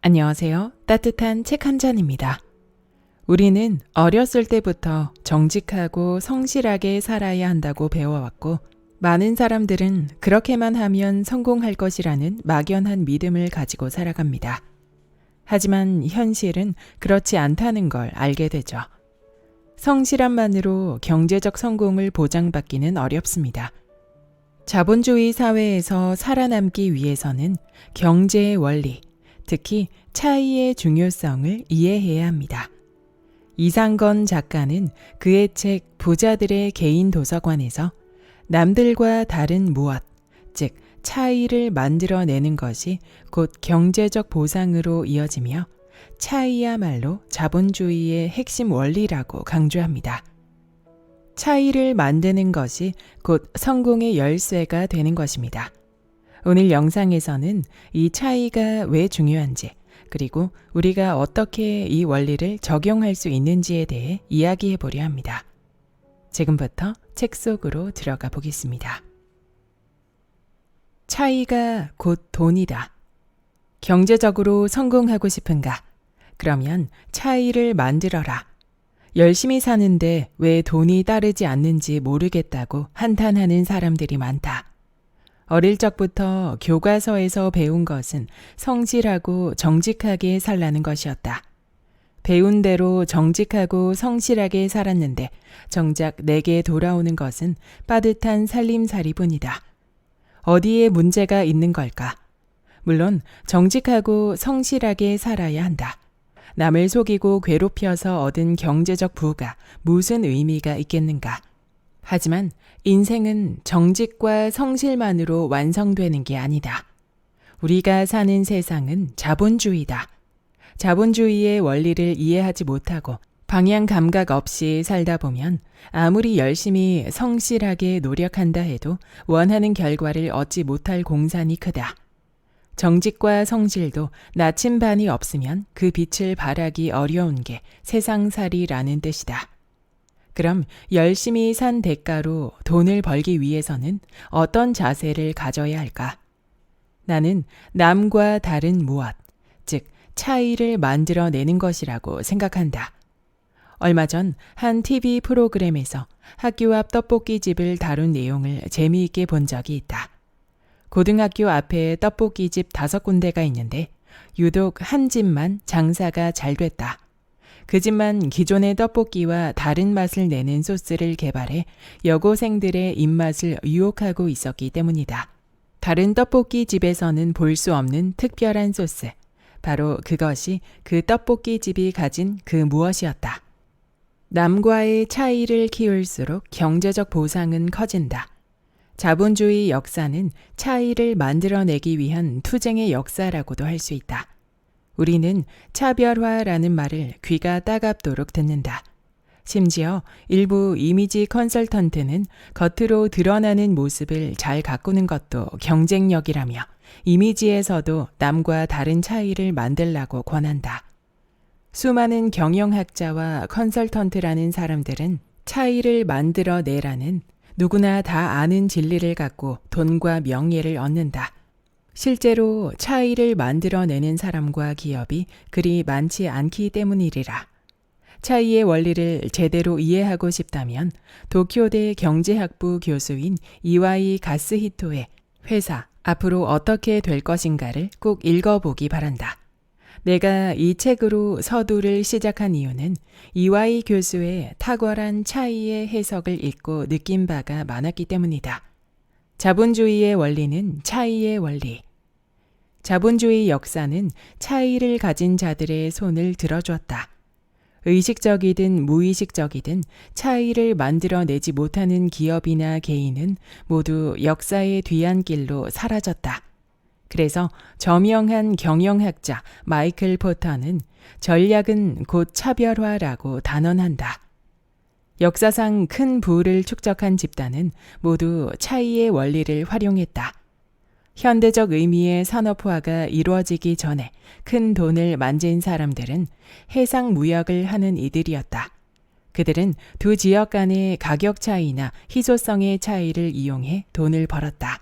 안녕하세요. 따뜻한 책 한 잔입니다. 우리는 어렸을 때부터 정직하고 성실하게 살아야 한다고 배워왔고, 많은 사람들은 그렇게만 하면 성공할 것이라는 막연한 믿음을 가지고 살아갑니다. 하지만 현실은 그렇지 않다는 걸 알게 되죠. 성실함만으로 경제적 성공을 보장받기는 어렵습니다. 자본주의 사회에서 살아남기 위해서는 경제의 원리, 특히 차이의 중요성을 이해해야 합니다. 이상건 작가는 그의 책 부자들의 개인 도서관에서 남들과 다른 무엇, 즉 차이를 만들어내는 것이 곧 경제적 보상으로 이어지며 차이야말로 자본주의의 핵심 원리라고 강조합니다. 차이를 만드는 것이 곧 성공의 열쇠가 되는 것입니다. 오늘 영상에서는 이 차이가 왜 중요한지, 그리고 우리가 어떻게 이 원리를 적용할 수 있는지에 대해 이야기해 보려 합니다. 지금부터 책 속으로 들어가 보겠습니다. 차이가 곧 돈이다. 경제적으로 성공하고 싶은가? 그러면 차이를 만들어라. 열심히 사는데 왜 돈이 따르지 않는지 모르겠다고 한탄하는 사람들이 많다. 어릴 적부터 교과서에서 배운 것은 성실하고 정직하게 살라는 것이었다. 배운 대로 정직하고 성실하게 살았는데 정작 내게 돌아오는 것은 빠듯한 살림살이뿐이다. 어디에 문제가 있는 걸까? 물론 정직하고 성실하게 살아야 한다. 남을 속이고 괴롭혀서 얻은 경제적 부가 무슨 의미가 있겠는가? 하지만 인생은 정직과 성실만으로 완성되는 게 아니다. 우리가 사는 세상은 자본주의다. 자본주의의 원리를 이해하지 못하고 방향 감각 없이 살다 보면 아무리 열심히 성실하게 노력한다 해도 원하는 결과를 얻지 못할 공산이 크다. 정직과 성실도 나침반이 없으면 그 빛을 발하기 어려운 게 세상살이라는 뜻이다. 그럼 열심히 산 대가로 돈을 벌기 위해서는 어떤 자세를 가져야 할까? 나는 남과 다른 무엇, 즉 차이를 만들어내는 것이라고 생각한다. 얼마 전 한 TV 프로그램에서 학교 앞 떡볶이집을 다룬 내용을 재미있게 본 적이 있다. 고등학교 앞에 떡볶이집 5군데가 있는데 유독 한 집만 장사가 잘 됐다. 그 집만 기존의 떡볶이와 다른 맛을 내는 소스를 개발해 여고생들의 입맛을 유혹하고 있었기 때문이다. 다른 떡볶이 집에서는 볼 수 없는 특별한 소스. 바로 그것이 그 떡볶이 집이 가진 그 무엇이었다. 남과의 차이를 키울수록 경제적 보상은 커진다. 자본주의 역사는 차이를 만들어내기 위한 투쟁의 역사라고도 할 수 있다. 우리는 차별화라는 말을 귀가 따갑도록 듣는다. 심지어 일부 이미지 컨설턴트는 겉으로 드러나는 모습을 잘 가꾸는 것도 경쟁력이라며 이미지에서도 남과 다른 차이를 만들라고 권한다. 수많은 경영학자와 컨설턴트라는 사람들은 차이를 만들어내라는 누구나 다 아는 진리를 갖고 돈과 명예를 얻는다. 실제로 차이를 만들어내는 사람과 기업이 그리 많지 않기 때문이리라. 차이의 원리를 제대로 이해하고 싶다면 도쿄대 경제학부 교수인 이와이 가스히토의 회사 앞으로 어떻게 될 것인가를 꼭 읽어보기 바란다. 내가 이 책으로 서두를 시작한 이유는 이와이 교수의 탁월한 차이의 해석을 읽고 느낀 바가 많았기 때문이다. 자본주의의 원리는 차이의 원리. 자본주의 역사는 차이를 가진 자들의 손을 들어주었다. 의식적이든 무의식적이든 차이를 만들어내지 못하는 기업이나 개인은 모두 역사의 뒤안길로 사라졌다. 그래서 저명한 경영학자 마이클 포터는 전략은 곧 차별화라고 단언한다. 역사상 큰 부를 축적한 집단은 모두 차이의 원리를 활용했다. 현대적 의미의 산업화가 이루어지기 전에 큰 돈을 만진 사람들은 해상 무역을 하는 이들이었다. 그들은 두 지역 간의 가격 차이나 희소성의 차이를 이용해 돈을 벌었다.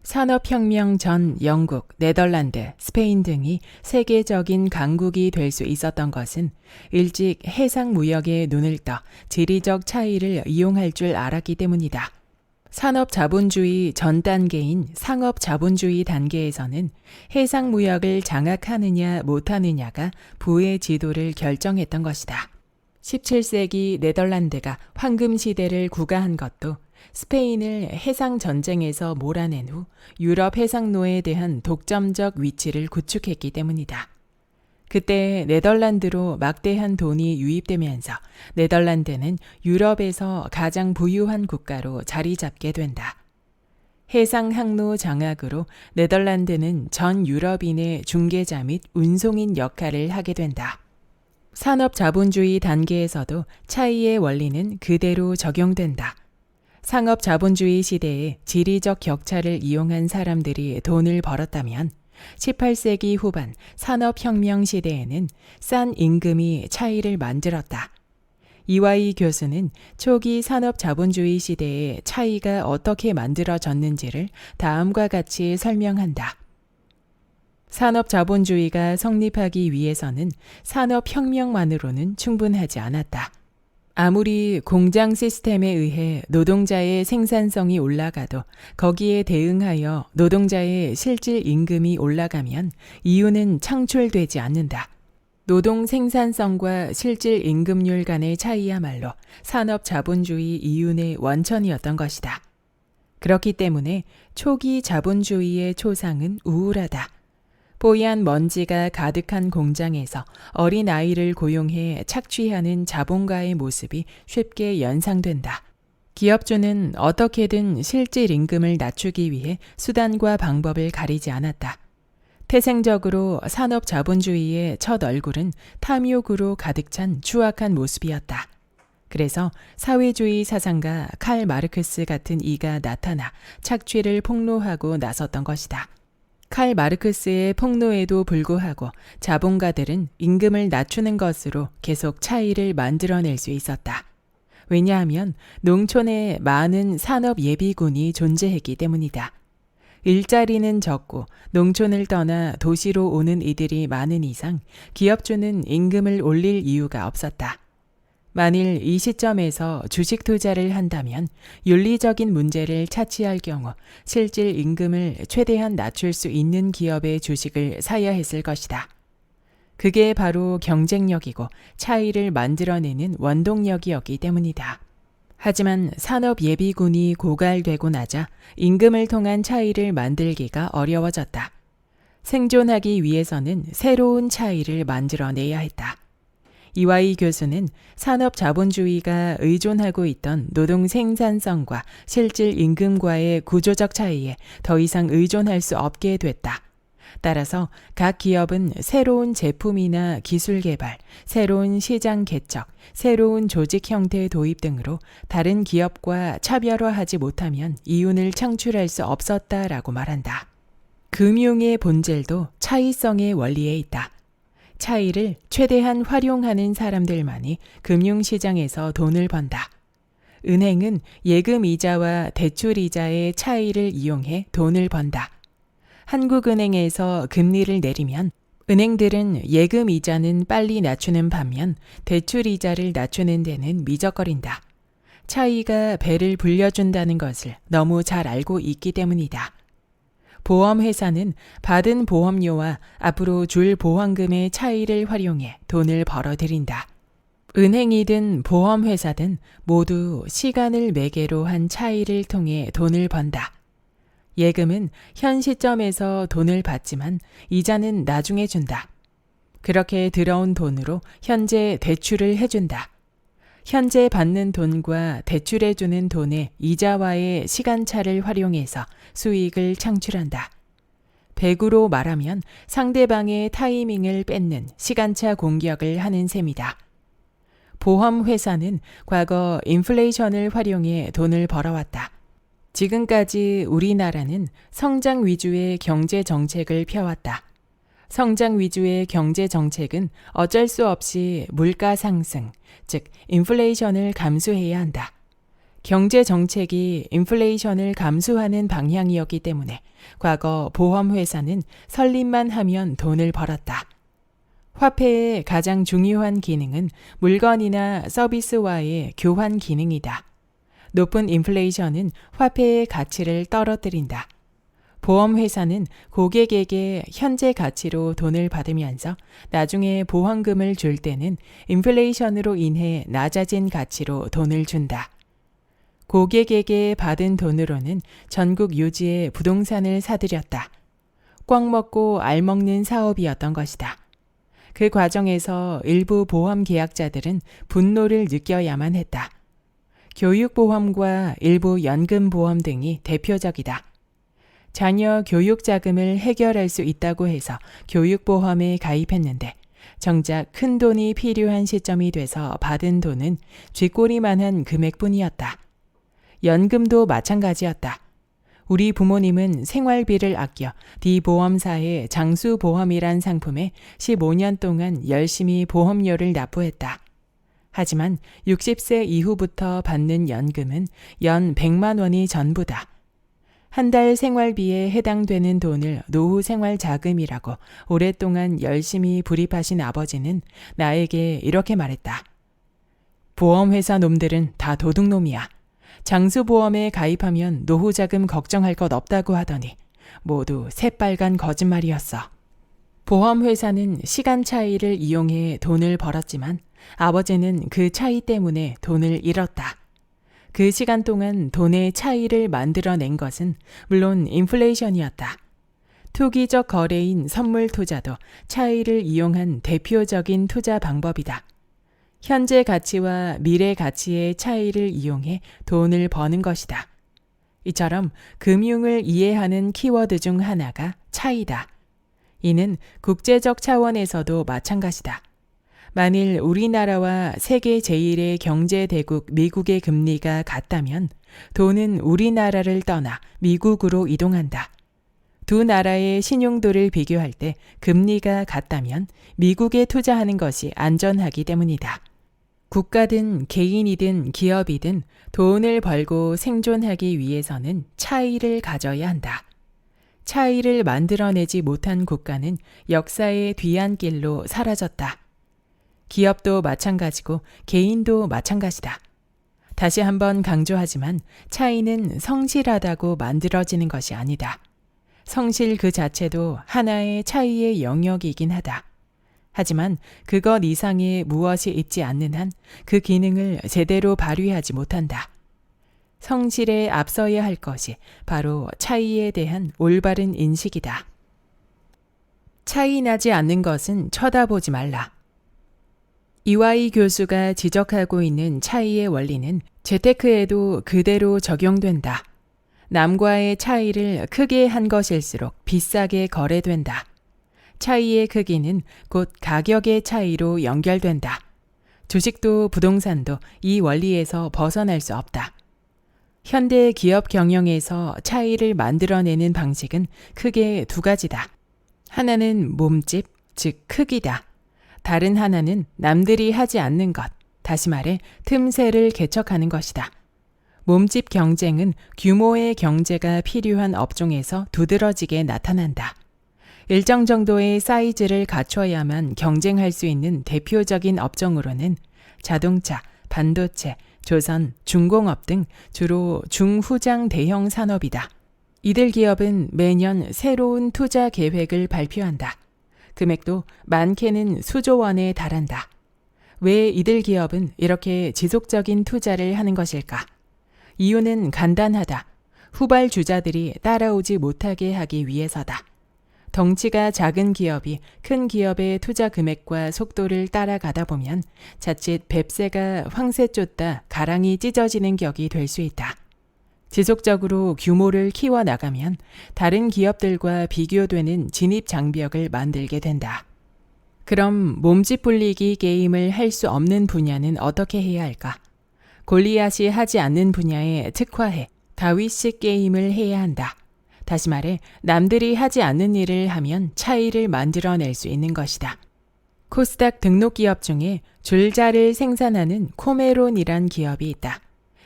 산업혁명 전 영국, 네덜란드, 스페인 등이 세계적인 강국이 될 수 있었던 것은 일찍 해상무역에 눈을 떠 지리적 차이를 이용할 줄 알았기 때문이다. 산업자본주의 전 단계인 상업자본주의 단계에서는 해상무역을 장악하느냐 못하느냐가 부의 지도를 결정했던 것이다. 17세기 네덜란드가 황금시대를 구가한 것도 스페인을 해상전쟁에서 몰아낸 후 유럽 해상로에 대한 독점적 위치를 구축했기 때문이다. 그때 네덜란드로 막대한 돈이 유입되면서 네덜란드는 유럽에서 가장 부유한 국가로 자리 잡게 된다. 해상 항로 장악으로 네덜란드는 전 유럽인의 중개자 및 운송인 역할을 하게 된다. 산업자본주의 단계에서도 차이의 원리는 그대로 적용된다. 상업자본주의 시대에 지리적 격차를 이용한 사람들이 돈을 벌었다면 18세기 후반 산업혁명 시대에는 싼 임금이 차이를 만들었다. 이와이 교수는 초기 산업자본주의 시대에 차이가 어떻게 만들어졌는지를 다음과 같이 설명한다. 산업자본주의가 성립하기 위해서는 산업혁명만으로는 충분하지 않았다. 아무리 공장 시스템에 의해 노동자의 생산성이 올라가도 거기에 대응하여 노동자의 실질 임금이 올라가면 이윤은 창출되지 않는다. 노동 생산성과 실질 임금률 간의 차이야말로 산업 자본주의 이윤의 원천이었던 것이다. 그렇기 때문에 초기 자본주의의 초상은 우울하다. 뽀얀 먼지가 가득한 공장에서 어린 아이를 고용해 착취하는 자본가의 모습이 쉽게 연상된다. 기업주는 어떻게든 실질 임금을 낮추기 위해 수단과 방법을 가리지 않았다. 태생적으로 산업 자본주의의 첫 얼굴은 탐욕으로 가득 찬 추악한 모습이었다. 그래서 사회주의 사상가 칼 마르크스 같은 이가 나타나 착취를 폭로하고 나섰던 것이다. 칼 마르크스의 폭로에도 불구하고 자본가들은 임금을 낮추는 것으로 계속 차이를 만들어낼 수 있었다. 왜냐하면 농촌에 많은 산업 예비군이 존재했기 때문이다. 일자리는 적고 농촌을 떠나 도시로 오는 이들이 많은 이상 기업주는 임금을 올릴 이유가 없었다. 만일 이 시점에서 주식 투자를 한다면 윤리적인 문제를 차치할 경우 실질 임금을 최대한 낮출 수 있는 기업의 주식을 사야 했을 것이다. 그게 바로 경쟁력이고 차이를 만들어내는 원동력이었기 때문이다. 하지만 산업 예비군이 고갈되고 나자 임금을 통한 차이를 만들기가 어려워졌다. 생존하기 위해서는 새로운 차이를 만들어내야 했다. 이와이 교수는 산업 자본주의가 의존하고 있던 노동 생산성과 실질 임금과의 구조적 차이에 더 이상 의존할 수 없게 됐다. 따라서 각 기업은 새로운 제품이나 기술 개발, 새로운 시장 개척, 새로운 조직 형태 도입 등으로 다른 기업과 차별화하지 못하면 이윤을 창출할 수 없었다라고 말한다. 금융의 본질도 차이성의 원리에 있다. 차이를 최대한 활용하는 사람들만이 금융시장에서 돈을 번다. 은행은 예금 이자와 대출 이자의 차이를 이용해 돈을 번다. 한국은행에서 금리를 내리면 은행들은 예금 이자는 빨리 낮추는 반면 대출 이자를 낮추는 데는 미적거린다. 차이가 배를 불려준다는 것을 너무 잘 알고 있기 때문이다. 보험회사는 받은 보험료와 앞으로 줄 보험금의 차이를 활용해 돈을 벌어들인다. 은행이든 보험회사든 모두 시간을 매개로 한 차이를 통해 돈을 번다. 예금은 현 시점에서 돈을 받지만 이자는 나중에 준다. 그렇게 들어온 돈으로 현재 대출을 해준다. 현재 받는 돈과 대출해주는 돈의 이자와의 시간차를 활용해서 수익을 창출한다. 백으로 말하면 상대방의 타이밍을 뺏는 시간차 공격을 하는 셈이다. 보험회사는 과거 인플레이션을 활용해 돈을 벌어왔다. 지금까지 우리나라는 성장 위주의 경제 정책을 펴왔다. 성장 위주의 경제 정책은 어쩔 수 없이 물가 상승, 즉 인플레이션을 감수해야 한다. 경제 정책이 인플레이션을 감수하는 방향이었기 때문에 과거 보험회사는 설립만 하면 돈을 벌었다. 화폐의 가장 중요한 기능은 물건이나 서비스와의 교환 기능이다. 높은 인플레이션은 화폐의 가치를 떨어뜨린다. 보험회사는 고객에게 현재 가치로 돈을 받으면서 나중에 보험금을 줄 때는 인플레이션으로 인해 낮아진 가치로 돈을 준다. 고객에게 받은 돈으로는 전국 유지의 부동산을 사들였다. 꽉 먹고 알 먹는 사업이었던 것이다. 그 과정에서 일부 보험 계약자들은 분노를 느껴야만 했다. 교육보험과 일부 연금보험 등이 대표적이다. 자녀 교육 자금을 해결할 수 있다고 해서 교육보험에 가입했는데 정작 큰 돈이 필요한 시점이 돼서 받은 돈은 쥐꼬리만한 금액뿐이었다. 연금도 마찬가지였다. 우리 부모님은 생활비를 아껴 D보험사의 장수보험이란 상품에 15년 동안 열심히 보험료를 납부했다. 하지만 60세 이후부터 받는 연금은 연 100만 원이 전부다. 한 달 생활비에 해당되는 돈을 노후 생활 자금이라고 오랫동안 열심히 불입하신 아버지는 나에게 이렇게 말했다. 보험회사 놈들은 다 도둑놈이야. 장수보험에 가입하면 노후 자금 걱정할 것 없다고 하더니 모두 새빨간 거짓말이었어. 보험회사는 시간 차이를 이용해 돈을 벌었지만 아버지는 그 차이 때문에 돈을 잃었다. 그 시간 동안 돈의 차이를 만들어낸 것은 물론 인플레이션이었다. 투기적 거래인 선물 투자도 차이를 이용한 대표적인 투자 방법이다. 현재 가치와 미래 가치의 차이를 이용해 돈을 버는 것이다. 이처럼 금융을 이해하는 키워드 중 하나가 차이다. 이는 국제적 차원에서도 마찬가지다. 만일 우리나라와 세계 제1의 경제대국 미국의 금리가 같다면 돈은 우리나라를 떠나 미국으로 이동한다. 두 나라의 신용도를 비교할 때 금리가 같다면 미국에 투자하는 것이 안전하기 때문이다. 국가든 개인이든 기업이든 돈을 벌고 생존하기 위해서는 차이를 가져야 한다. 차이를 만들어내지 못한 국가는 역사의 뒤안길로 사라졌다. 기업도 마찬가지고 개인도 마찬가지다. 다시 한번 강조하지만 차이는 성실하다고 만들어지는 것이 아니다. 성실 그 자체도 하나의 차이의 영역이긴 하다. 하지만 그것 이상의 무엇이 있지 않는 한 그 기능을 제대로 발휘하지 못한다. 성실에 앞서야 할 것이 바로 차이에 대한 올바른 인식이다. 차이 나지 않는 것은 쳐다보지 말라. 이와이 교수가 지적하고 있는 차이의 원리는 재테크에도 그대로 적용된다. 남과의 차이를 크게 한 것일수록 비싸게 거래된다. 차이의 크기는 곧 가격의 차이로 연결된다. 주식도 부동산도 이 원리에서 벗어날 수 없다. 현대 기업 경영에서 차이를 만들어내는 방식은 크게 두 가지다. 하나는 몸집, 즉 크기다. 다른 하나는 남들이 하지 않는 것, 다시 말해 틈새를 개척하는 것이다. 몸집 경쟁은 규모의 경제가 필요한 업종에서 두드러지게 나타난다. 일정 정도의 사이즈를 갖춰야만 경쟁할 수 있는 대표적인 업종으로는 자동차, 반도체, 조선, 중공업 등 주로 중후장 대형 산업이다. 이들 기업은 매년 새로운 투자 계획을 발표한다. 금액도 많게는 수조 원에 달한다. 왜 이들 기업은 이렇게 지속적인 투자를 하는 것일까? 이유는 간단하다. 후발주자들이 따라오지 못하게 하기 위해서다. 덩치가 작은 기업이 큰 기업의 투자 금액과 속도를 따라가다 보면 자칫 뱁새가 황새 쫓다 가랑이 찢어지는 격이 될 수 있다. 지속적으로 규모를 키워나가면 다른 기업들과 비교되는 진입 장벽을 만들게 된다. 그럼 몸집 불리기 게임을 할 수 없는 분야는 어떻게 해야 할까? 골리앗이 하지 않는 분야에 특화해 다윗식 게임을 해야 한다. 다시 말해 남들이 하지 않는 일을 하면 차이를 만들어낼 수 있는 것이다. 코스닥 등록 기업 중에 줄자를 생산하는 코메론이란 기업이 있다.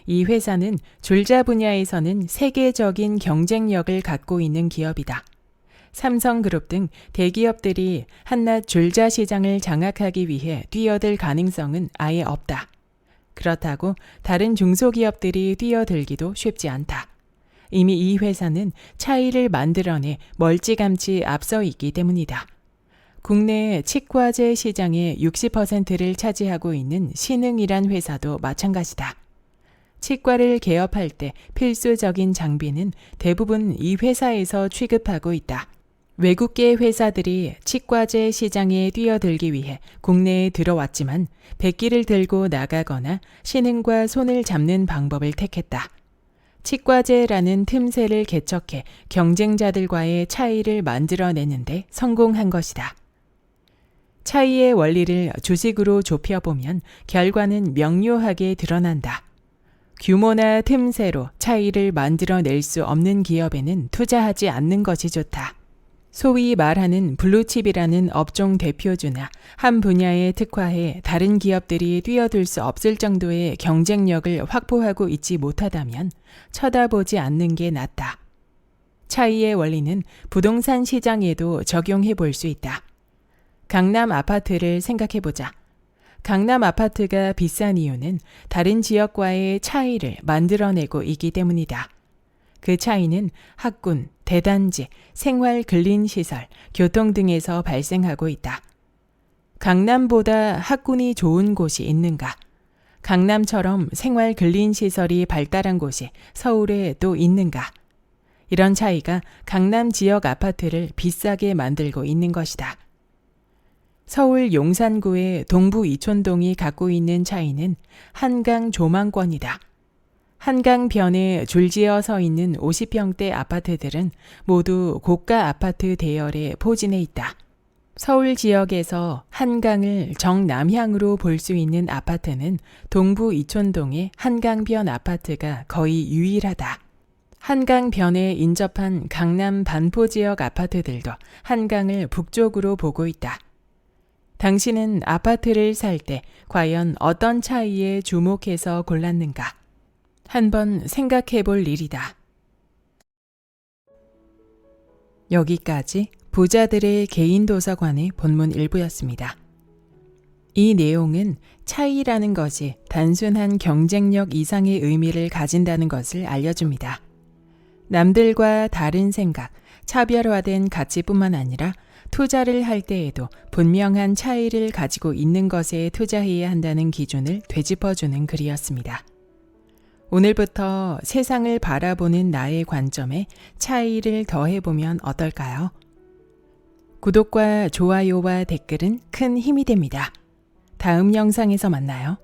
이 회사는 줄자 분야에서는 세계적인 경쟁력을 갖고 있는 기업이다. 삼성그룹 등 대기업들이 한낱 줄자 시장을 장악하기 위해 뛰어들 가능성은 아예 없다. 그렇다고 다른 중소기업들이 뛰어들기도 쉽지 않다. 이미 이 회사는 차이를 만들어내 멀찌감치 앞서 있기 때문이다. 국내 치과제 시장의 60%를 차지하고 있는 신흥이란 회사도 마찬가지다. 치과를 개업할 때 필수적인 장비는 대부분 이 회사에서 취급하고 있다. 외국계 회사들이 치과제 시장에 뛰어들기 위해 국내에 들어왔지만 백기를 들고 나가거나 신흥과 손을 잡는 방법을 택했다. 치과제라는 틈새를 개척해 경쟁자들과의 차이를 만들어내는데 성공한 것이다. 차이의 원리를 주식으로 좁혀보면 결과는 명료하게 드러난다. 규모나 틈새로 차이를 만들어낼 수 없는 기업에는 투자하지 않는 것이 좋다. 소위 말하는 블루칩이라는 업종 대표주나 한 분야에 특화해 다른 기업들이 뛰어들 수 없을 정도의 경쟁력을 확보하고 있지 못하다면 쳐다보지 않는 게 낫다. 차이의 원리는 부동산 시장에도 적용해 볼 수 있다. 강남 아파트를 생각해 보자. 강남 아파트가 비싼 이유는 다른 지역과의 차이를 만들어내고 있기 때문이다. 그 차이는 학군, 대단지, 생활 근린시설, 교통 등에서 발생하고 있다. 강남보다 학군이 좋은 곳이 있는가? 강남처럼 생활 근린시설이 발달한 곳이 서울에 또 있는가? 이런 차이가 강남 지역 아파트를 비싸게 만들고 있는 것이다. 서울 용산구의 동부 이촌동이 갖고 있는 차이는 한강 조망권이다. 한강변에 줄지어 서 있는 50평대 아파트들은 모두 고가 아파트 대열에 포진해 있다. 서울 지역에서 한강을 정남향으로 볼 수 있는 아파트는 동부 이촌동의 한강변 아파트가 거의 유일하다. 한강변에 인접한 강남 반포 지역 아파트들도 한강을 북쪽으로 보고 있다. 당신은 아파트를 살 때 과연 어떤 차이에 주목해서 골랐는가? 한번 생각해 볼 일이다. 여기까지 부자들의 개인 도서관의 본문 일부였습니다. 이 내용은 차이라는 것이 단순한 경쟁력 이상의 의미를 가진다는 것을 알려줍니다. 남들과 다른 생각, 차별화된 가치뿐만 아니라 투자를 할 때에도 분명한 차이를 가지고 있는 것에 투자해야 한다는 기준을 되짚어주는 글이었습니다. 오늘부터 세상을 바라보는 나의 관점에 차이를 더해보면 어떨까요? 구독과 좋아요와 댓글은 큰 힘이 됩니다. 다음 영상에서 만나요.